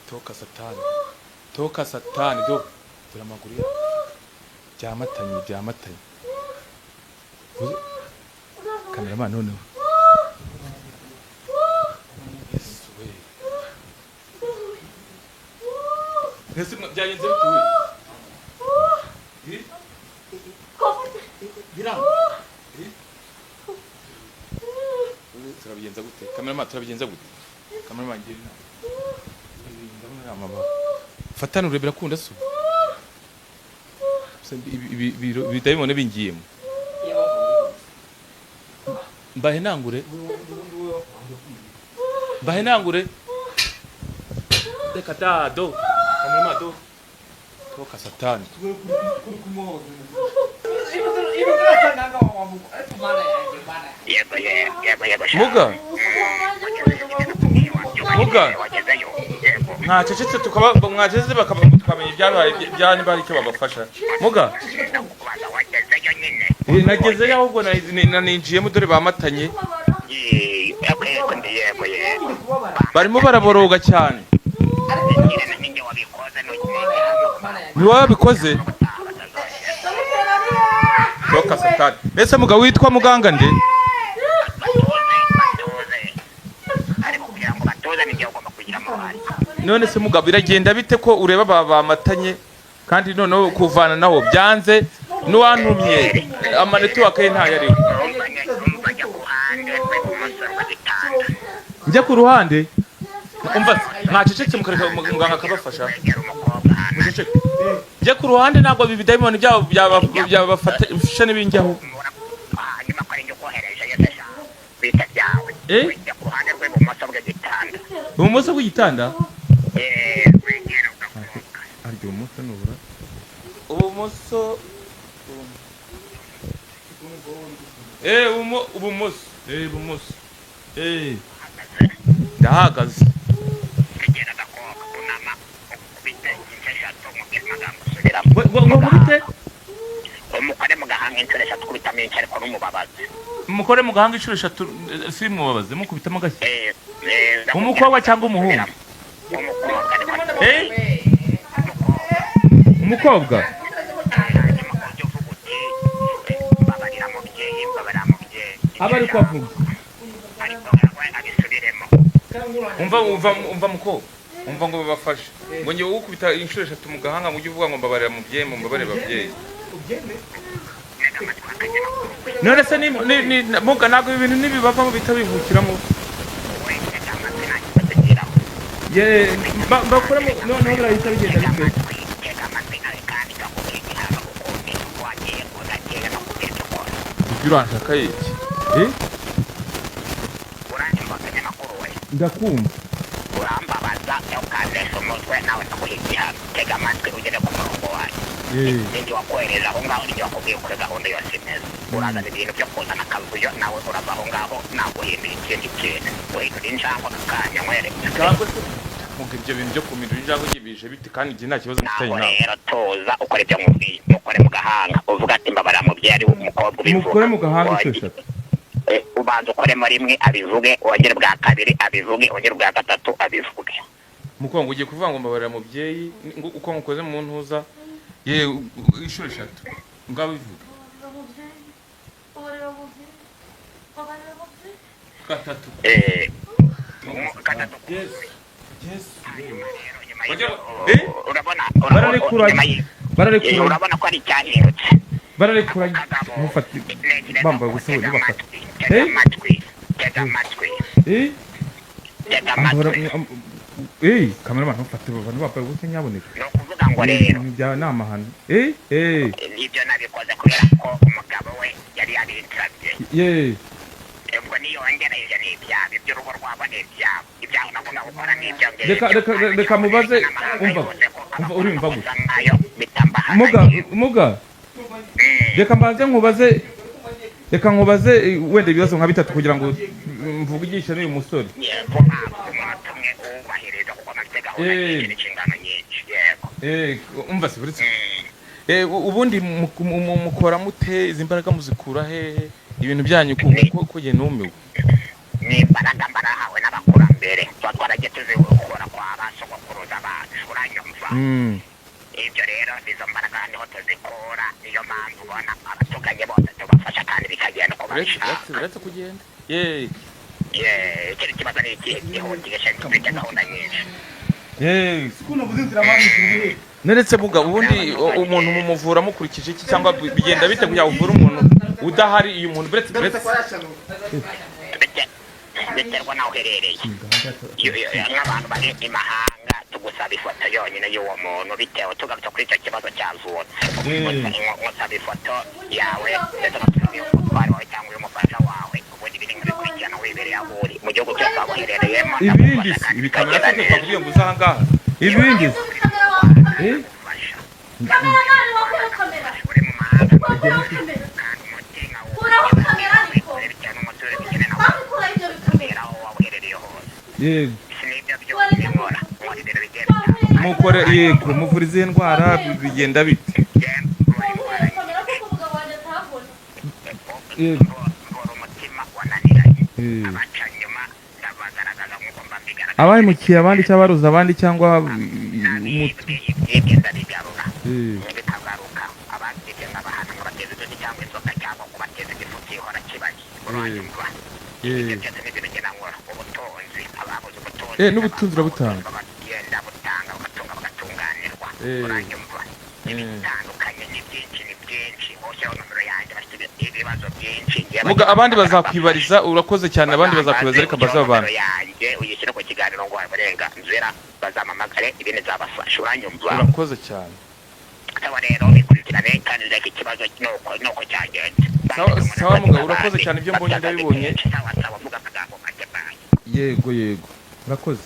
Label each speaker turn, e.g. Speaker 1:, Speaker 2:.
Speaker 1: toka satani do dore amaguru byamatanye kameramani noneho Yesu we Yesu byagenze bituwe turabigenza gute kameramani ngira inama fatana urebera kunda so bidayimone bingiyemo mbahe nangure deka dado kameramani do toka satani muga mwacecetse mwacecetse tukamenya ibyabaye byani bari cyo babafasha muga nagezeyo ahubwo ninjiyemo dore bamatanye barimo baraboroga cyane ni wowe wabikoze toka satani mbese muga witwa muganga nde none se muga biragenda bite ko ureba bamatanye kandi noneho kuvana naho byanze n'uwantumye amanetiwake ntayo ariho njya ku ruhande umva mwacecetse mukareka muganga akabafasha muceceke njya ku ruhande ntabwo bidayimoni byabo byabafasha n'ibinjyaho ibumoso bw'igitanda aryo ubumoso nubura ubumoso ibumoso ndahagaze mukore mu gahanga inshuro 3 si mubabaze mukubitamo gake umukobwa cyangwa umuhungu umukobwa abari kwavuga umva mukobwa umva ngo babafashe ngo ngiye ukubita inshuro 3 mu gahanga ngo ujye uvuga ngo mbabarira mubyeyi mumbabarire babyeyi none se ni muga nago ibintu nibibavamo bitabivukiramo bakoremo noneho birahita bigenda bite urashaka iki ndakumva
Speaker 2: urambabaza ukandesha umutwe nawe nakuhigira tega amatwi ugere ku murongo wawe nindi wakohereza aho ngaho nindi wakubwiye kuri gahunda yose neza urazana ibintu byo kuzana akavuyo nawe urava aho ngaho naguhindura ikindi kintu uhindura injangwe akanya nkwereka
Speaker 1: muga ibyo bintu byo kumindura injangwe yibije biti kandi igihe nta kibazo mfitanye nawe
Speaker 2: rero toza ukora ibyo nkubwiye mukore mu gahanga uvuga ati mbabarira mubyeyi ari umukobwa ubivuga
Speaker 1: mukore mu gahanga inshuro 3
Speaker 2: ubanza ukoremo rimwe abivuge wongere bwa kabiri abivuge wongere bwa gatatu abivuge
Speaker 1: mukongo ugiye kuvuga ngo mbabarira mubyeyi uko mukoze mu ntuza ye inshuro 3 ngabo bivuga gatatu
Speaker 2: urabona ko ari cyahindutse
Speaker 1: bararekura mufati bamba gusohoza bafata kamera mufati abantu bapfa gute nyaboneka
Speaker 2: no kuvuga ngo rero
Speaker 1: bya namahano
Speaker 2: nibyo nabikoze kubera ko umugabo we yari yarintrabye ubwo niyo wongereje n'ibyaha iby'urugo rwabo n'ibyabo ibyaha nagomba gukora n'ibyo
Speaker 1: reka mubaze umva urimva gusa muga reka mbanze nkubaze wenda ibibazo nka 3 kugira ngo mvugishe n'uyu musore umva se buretse ubundi mukora mute izi mbaraga muzikura he ibintu byanyu ko je numiwe
Speaker 2: ni imbaraga mbarahawe n'abakurambere twaragiye ibyo rero nizo mbaraga niho tuzikura niyo mpamvu ubona abatuganye bose tubafasha kandi bikagenda uko bashaka
Speaker 1: uretse kugenda
Speaker 2: ikindi kibazo ni iki ihungisha dufite gahunda nyinshi
Speaker 1: neretse buga ubundi umuntu mumuvura mukurikije iki cyangwa bigenda bite kugira uvure umuntu udahari iyo umuntu buretse
Speaker 2: biterwa naho uherereye nk'abantu bari imahanga tugusaba ifoto yonyine y'uwo muntu bitewe tugarutse kuri icyo kibazo cyazutse ngusaba ifoto yawe ndetse n'utumiye umutware wawe cyangwa umufasha wawe ubundi ibindi nkabikurikirana wibereye aho uri mu gihugu cyose waba uherereyemo
Speaker 1: ibindi ibikamera se twavuye ngo uza ahangaha ibindi
Speaker 2: uri mu mahanga
Speaker 1: mukore yego muvura izihe ndwara bigenda bite abahemukiye abandi cyangwa baruza abandi cyangwa n'ubutunzi urabutanga muga abandi bazakwibariza urakoze cyane abandi bazakwibariza ariko baza abantu
Speaker 2: uyishyira ku kiganiro ngo uburenganzira bazamamagare ibindi zabafasha uranyumva
Speaker 1: urakoze cyane
Speaker 2: aba rero bikurikirane kandi reka ikibazo nuko cyagenze
Speaker 1: sawa mugabo urakoze cyane ibyo mbonye ndabibonye yego urakoze